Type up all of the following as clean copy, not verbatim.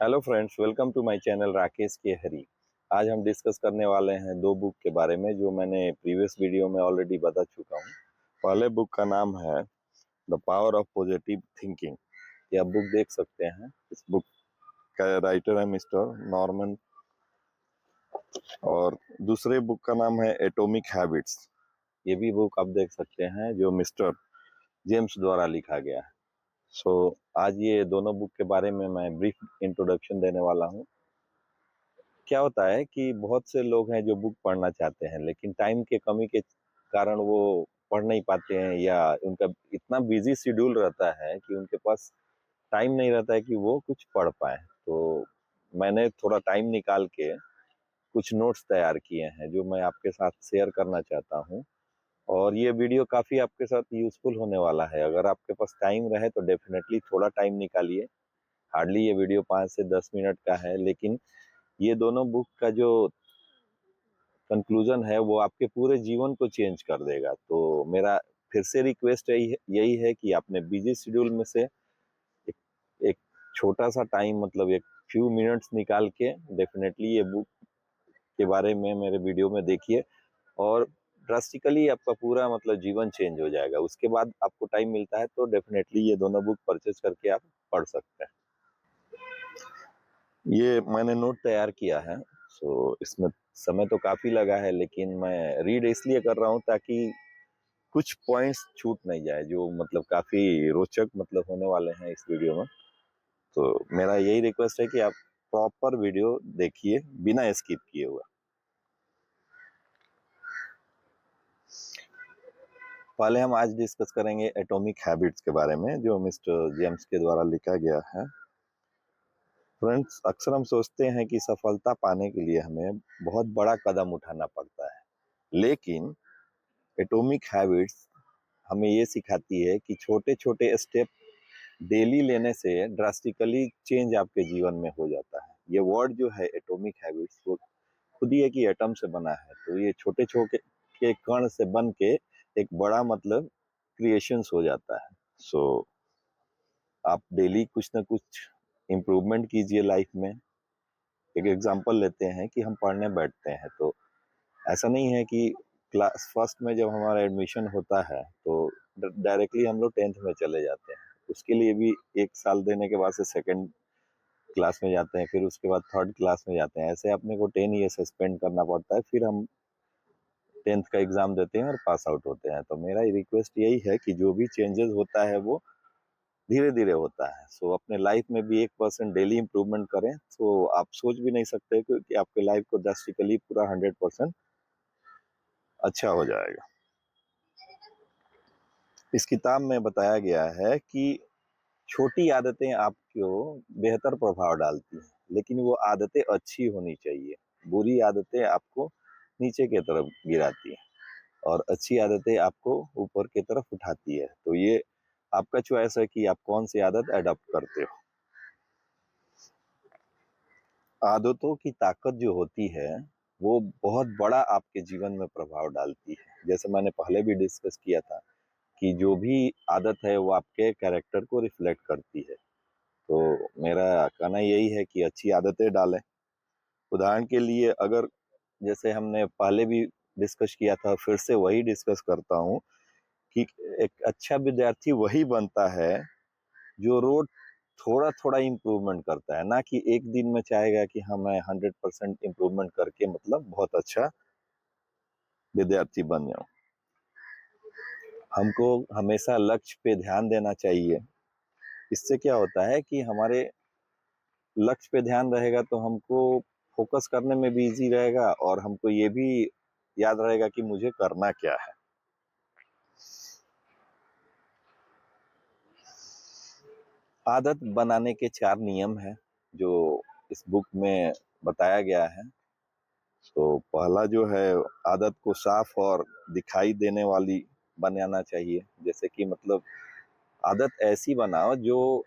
Hello friends, welcome to my channel Rakesh K Hari. आज हम discuss करने वाले हैं दो बुक के बारे में जो मैंने प्रीवियस वीडियो में ऑलरेडी बता चुका हूँ। पहले बुक का नाम है the power of positive thinking. ये आप बुक देख सकते हैं। इस बुक का राइटर है मिस्टर नॉर्मन। और दूसरे बुक का नाम है एटॉमिक हैबिट्स। ये भी बुक आप देख सकते हैं जो मिस्टर जेम्स द्वारा लिखा गया है। आज ये दोनों बुक के बारे में मैं ब्रीफ इंट्रोडक्शन देने वाला हूँ। क्या होता है कि बहुत से लोग हैं जो बुक पढ़ना चाहते हैं, लेकिन टाइम के कमी के कारण वो पढ़ नहीं पाते हैं, या उनका इतना बिजी शेड्यूल रहता है कि उनके पास टाइम नहीं रहता है कि वो कुछ पढ़ पाए। तो मैंने थोड़ा टाइम निकाल के कुछ नोट्स तैयार किए हैं जो मैं आपके साथ शेयर करना चाहता हूँ। और ये वीडियो काफ़ी आपके साथ यूजफुल होने वाला है। अगर आपके पास टाइम रहे तो डेफिनेटली थोड़ा टाइम निकालिए। हार्डली ये वीडियो 5 से 10 मिनट का है, लेकिन ये दोनों बुक का जो कंक्लूजन है वो आपके पूरे जीवन को चेंज कर देगा। तो मेरा फिर से रिक्वेस्ट यही है कि आपने बिजी शेड्यूल में से एक, एक छोटा सा टाइम, मतलब एक फ्यू मिनट्स निकाल के डेफिनेटली ये बुक के बारे में मेरे वीडियो में देखिए, और ड्रास्टिकली आपका पूरा मतलब जीवन चेंज हो जाएगा। उसके बाद आपको टाइम मिलता है तो डेफिनेटली ये दोनों बुक परचेज करके आप पढ़ सकते हैं। ये मैंने नोट तैयार किया है। इसमें समय तो काफी लगा है, लेकिन मैं रीड इसलिए कर रहा हूँ ताकि कुछ पॉइंट्स छूट नहीं जाए जो मतलब काफी रोचक मतलब होने वाले हैं इस वीडियो में। तो मेरा यही रिक्वेस्ट है कि आप प्रॉपर वीडियो देखिए बिना स्किप किए हुए। पहले हम आज डिस्कस करेंगे एटॉमिक हैबिट्स के बारे में जो मिस्टर जेम्स के द्वारा लिखा गया है। फ्रेंड्स, अक्सर हम सोचते हैं कि सफलता पाने के लिए हमें बहुत बड़ा कदम उठाना पड़ता है, लेकिन एटॉमिक हैबिट्स हमें ये सिखाती है कि छोटे छोटे स्टेप डेली लेने से ड्रास्टिकली चेंज आपके जीवन में हो जाता है। ये वर्ड जो है एटॉमिक हैबिट्स, वो खुद ही एक ही एटम से बना है। तो ये छोटे छोटे के कण से बन के एक बड़ा मतलब क्रिएशंस हो जाता है। आप डेली कुछ ना कुछ इम्प्रूवमेंट कीजिए लाइफ में। एक एग्जांपल लेते हैं कि हम पढ़ने बैठते हैं, तो ऐसा नहीं है कि क्लास फर्स्ट में जब हमारा एडमिशन होता है तो डायरेक्टली हम लोग 10th में चले जाते हैं। उसके लिए भी 1 साल देने के बाद से सेकंड क्लास में जाते हैं, फिर उसके बाद थर्ड क्लास में जाते हैं। ऐसे अपने को 10 ईयर्स स्पेंड करना पड़ता है, फिर हम 10th का एग्जाम देते हैं और पास आउट होते हैं। तो मेरा रिक्वेस्ट यही है कि जो भी चेंजेस होता है वो धीरे धीरे होता है। अपने लाइफ में भी 1% डेली इंप्रूवमेंट करें तो आप सोच भी नहीं सकते कि आपके लाइफ को ड्रास्टिकली पूरा 100% अच्छा हो जाएगा। इस किताब में बताया गया है कि छोटी आदतें आपको बेहतर प्रभाव डालती हैं, लेकिन वो आदतें अच्छी होनी चाहिए। बुरी आदतें आपको नीचे की तरफ गिराती हैं और अच्छी आदतें आपको ऊपर की तरफ उठाती है। तो ये आपका चॉइस है कि आप कौन सी आदत अडॉप्ट करते हो। आदतों की ताकत जो होती है वो बहुत बड़ा आपके जीवन में प्रभाव डालती है। जैसे मैंने पहले भी डिस्कस किया था कि जो भी आदत है वो आपके कैरेक्टर को रिफ्लेक्ट करती है। तो मेरा कहना यही है कि अच्छी आदतें डालें। उदाहरण के लिए, अगर जैसे हमने पहले भी डिस्कस किया था, फिर से वही डिस्कस करता हूँ कि एक अच्छा विद्यार्थी वही बनता है जो रोज थोड़ा थोड़ा इम्प्रूवमेंट करता है, ना कि एक दिन में चाहेगा कि हाँ मैं 100% इम्प्रूवमेंट करके मतलब बहुत अच्छा विद्यार्थी बन जाऊं। हमको हमेशा लक्ष्य पे ध्यान देना चाहिए। इससे क्या होता है कि हमारे लक्ष्य पे ध्यान रहेगा तो हमको फोकस करने में भी इजी रहेगा, और हमको ये भी याद रहेगा कि मुझे करना क्या है। आदत बनाने के 4 नियम हैं जो इस बुक में बताया गया है। पहला जो है, आदत को साफ और दिखाई देने वाली बनाना चाहिए। जैसे कि मतलब आदत ऐसी बनाओ जो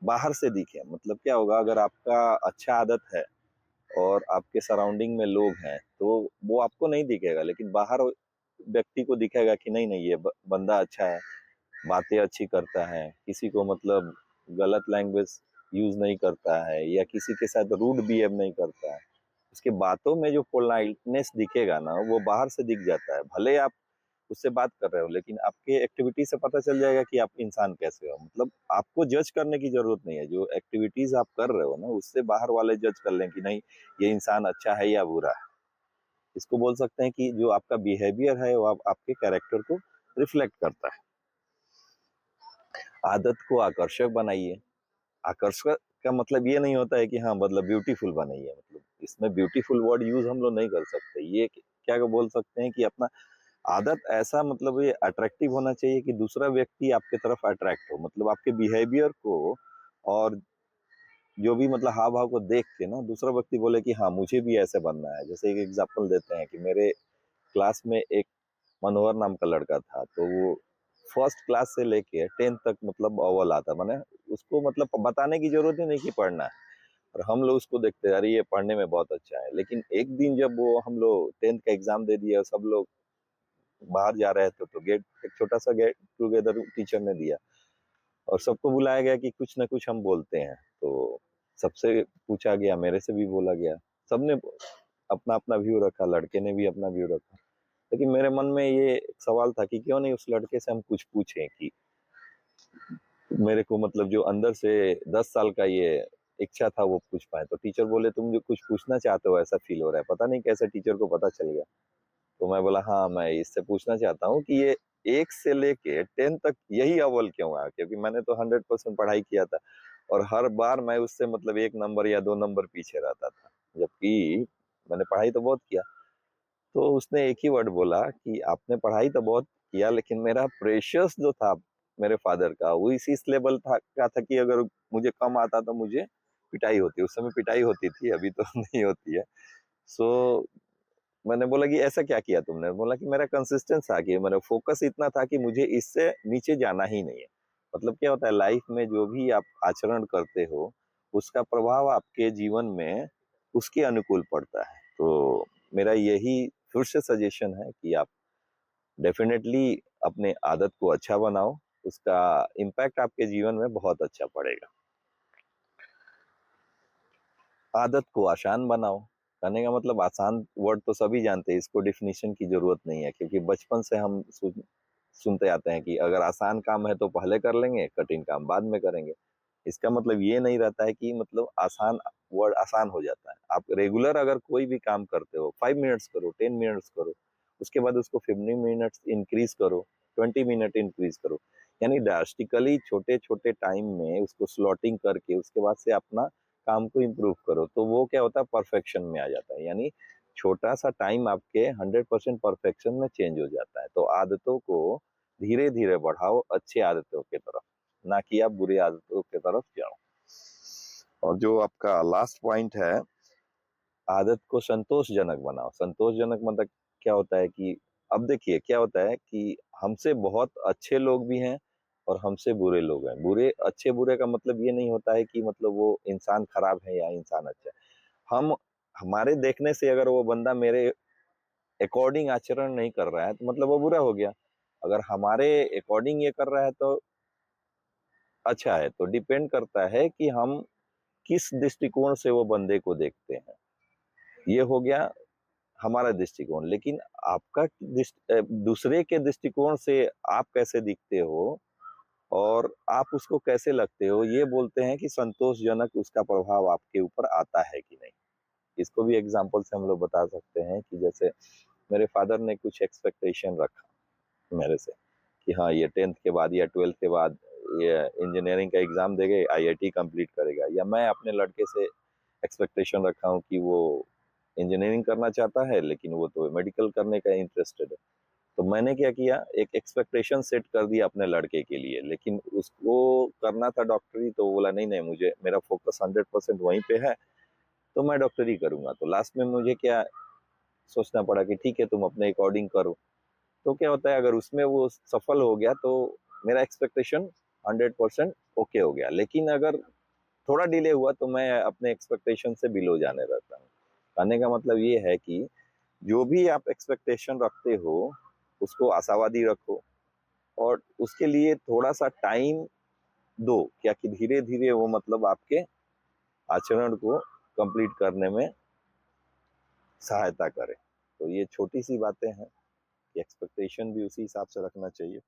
बाहर से दिखे। मतलब क्या होगा, अगर आपका अच्छा आदत है और आपके सराउंडिंग में लोग हैं तो वो आपको नहीं दिखेगा, लेकिन बाहर व्यक्ति को दिखेगा कि नहीं नहीं ये बंदा अच्छा है, बातें अच्छी करता है, किसी को मतलब गलत लैंग्वेज यूज नहीं करता है या किसी के साथ रूड बिहेव नहीं करता है, उसके बातों में जो पोलाइटनेस दिखेगा ना वो बाहर से दिख जाता है। भले आप उससे बात कर रहे हो लेकिन आपके एक्टिविटी से पता चल जाएगा कि आप इंसान कैसे हो। मतलब आपको जज करने की जरूरत नहीं है, जो एक्टिविटीज आप कर रहे हो ना उससे बाहर वाले जज कर लें कि नहीं ये इंसान अच्छा है या बुरा है। इसको बोल सकते हैं कि जो आपका बिहेवियर है वो आपके कैरेक्टर को रिफ्लेक्ट करता है। आदत को आकर्षक बनाइए। आकर्षक का मतलब ये नहीं होता है कि हाँ मतलब ब्यूटीफुल बनाइए, मतलब इसमें ब्यूटीफुल वर्ड यूज हम लोग नहीं कर सकते। ये क्या बोल सकते हैं कि अपना आदत ऐसा मतलब ये अट्रैक्टिव होना चाहिए कि दूसरा व्यक्ति आपके तरफ अट्रैक्ट हो, मतलब आपके बिहेवियर को और जो भी मतलब हाव भाव को देख के ना दूसरा व्यक्ति बोले कि हाँ मुझे भी ऐसे बनना है। जैसे एक एग्जांपल देते हैं कि मेरे क्लास में एक मनोहर नाम का लड़का था, तो वो फर्स्ट क्लास से लेके 10th तक मतलब अव्वल आता, माने उसको मतलब बताने की जरूरत ही नहीं कि पढ़ना है। और हम लोग उसको देखते अरे ये पढ़ने में बहुत अच्छा है। लेकिन एक दिन जब वो हम लोग 10th का एग्जाम दे दिया, सब लोग बाहर जा रहे थे तो गेट एक छोटा सा गेट टुगेदर टीचर ने दिया और सबको बुलाया गया कि कुछ ना कुछ हम बोलते हैं। तो सबसे पूछा गया, मेरे से भी बोला गया, सबने अपना अपना व्यू रखा, लड़के ने भी अपना व्यू रखा। लेकिन मेरे मन में ये सवाल था कि क्यों नहीं उस लड़के से हम कुछ पूछें कि मेरे को मतलब जो अंदर से 10 साल का ये इच्छा था वो पूछ पाए। तो टीचर बोले तुम जो कुछ पूछना चाहते हो ऐसा फील हो रहा है, पता नहीं कैसे टीचर को पता चल गया। तो मैं बोला हाँ मैं इससे पूछना चाहता हूँ कि ये 1 से लेके 10 तक यही अव्वल क्यों आया, क्योंकि मैंने तो 100% पढ़ाई किया था और हर बार मैं उससे मतलब 1 नंबर या 2 नंबर पीछे रहता था, जबकि मैंने पढ़ाई तो बहुत किया। तो उसने एक ही वर्ड बोला कि आपने पढ़ाई तो बहुत किया लेकिन मेरा प्रेशियस जो था मेरे फादर का वो इस लेवल था कि अगर मुझे कम आता तो मुझे पिटाई होती। उस समय पिटाई होती थी, अभी तो नहीं होती है। सो मैंने बोला कि ऐसा क्या किया तुमने? बोला कि मेरा कंसिस्टेंस था कि मेरा फोकस इतना था कि मुझे इससे नीचे जाना ही नहीं है। मतलब क्या होता है लाइफ में जो भी आप आचरण करते हो उसका प्रभाव आपके जीवन में उसके अनुकूल पड़ता है। तो मेरा यही फिर से सजेशन है कि आप डेफिनेटली अपने आदत को अच्छा बनाओ, उसका इम्पैक्ट आपके जीवन में बहुत अच्छा पड़ेगा। आदत को आसान बनाओ। कहने का मतलब आसान वर्ड तो सभी जानते हैं, इसको डिफिनीशन की जरूरत नहीं है, क्योंकि बचपन से हम सुनते आते हैं कि अगर आसान काम है तो पहले कर लेंगे, कठिन काम बाद में करेंगे। इसका मतलब ये नहीं रहता है कि मतलब आसान वर्ड आसान हो जाता है। आप रेगुलर अगर कोई भी काम करते हो 5 मिनट्स करो, 10 मिनट्स करो, उसके बाद उसको 15 मिनट्स इंक्रीज करो, 20 मिनट इंक्रीज करो, यानी ड्रास्टिकली छोटे छोटे टाइम में उसको स्लॉटिंग करके उसके बाद से अपना काम को इम्प्रूव करो। तो वो क्या होता है परफेक्शन में आ जाता है, यानी छोटा सा टाइम आपके 100% परफेक्शन में चेंज हो जाता है। तो आदतों को धीरे धीरे बढ़ाओ अच्छी आदतों की तरफ, ना कि आप बुरी आदतों की तरफ जाओ। और जो आपका लास्ट पॉइंट है, आदत को संतोषजनक बनाओ। संतोषजनक मतलब क्या होता है कि अब देखिए क्या होता है कि हमसे बहुत अच्छे लोग भी हैं और हमसे बुरे लोग हैं। बुरे अच्छे बुरे का मतलब ये नहीं होता है कि मतलब वो इंसान खराब है या इंसान अच्छा है। हम हमारे देखने से अगर वो बंदा मेरे अकॉर्डिंग आचरण नहीं कर रहा है तो मतलब वो बुरा हो गया। अगर हमारे अकॉर्डिंग ये कर रहा है तो अच्छा है। तो डिपेंड करता है कि हम किस दृष्टिकोण से वो बंदे को देखते हैं, ये हो गया हमारा दृष्टिकोण। लेकिन आपका दूसरे के दृष्टिकोण से आप कैसे दिखते हो और आप उसको कैसे लगते हो, ये बोलते हैं कि संतोषजनक उसका प्रभाव आपके ऊपर आता है कि नहीं। इसको भी एग्जाम्पल से हम लोग बता सकते हैं कि जैसे मेरे फादर ने कुछ एक्सपेक्टेशन रखा मेरे से कि हाँ ये 10th के बाद या 12th के बाद ये इंजीनियरिंग का एग्जाम देगा, आईआईटी कंप्लीट करेगा। या मैं अपने लड़के से एक्सपेक्टेशन रखा हूँ कि वो इंजीनियरिंग करना चाहता है लेकिन वो तो मेडिकल करने का इंटरेस्टेड है। तो मैंने क्या किया, एक एक्सपेक्टेशन सेट कर दिया अपने लड़के के लिए, लेकिन उसको करना था डॉक्टरी। तो वो बोला नहीं नहीं मुझे मेरा फोकस 100% वहीं पे है, तो मैं डॉक्टरी करूंगा। तो लास्ट में मुझे क्या सोचना पड़ा कि ठीक है तुम अपने अकॉर्डिंग करो। तो क्या होता है अगर उसमें वो सफल हो गया तो मेरा एक्सपेक्टेशन 100% ओके हो गया। लेकिन अगर थोड़ा डिले हुआ तो मैं अपने एक्सपेक्टेशन से बिलो जाने रहता हूँ। कहने का मतलब ये है कि जो भी आप एक्सपेक्टेशन रखते हो उसको आशावादी रखो और उसके लिए थोड़ा सा टाइम दो, क्या कि धीरे-धीरे वो मतलब आपके आचरण को कंप्लीट करने में सहायता करे। तो ये छोटी-सी बातें हैं कि एक्सपेक्टेशन भी उसी हिसाब से रखना चाहिए।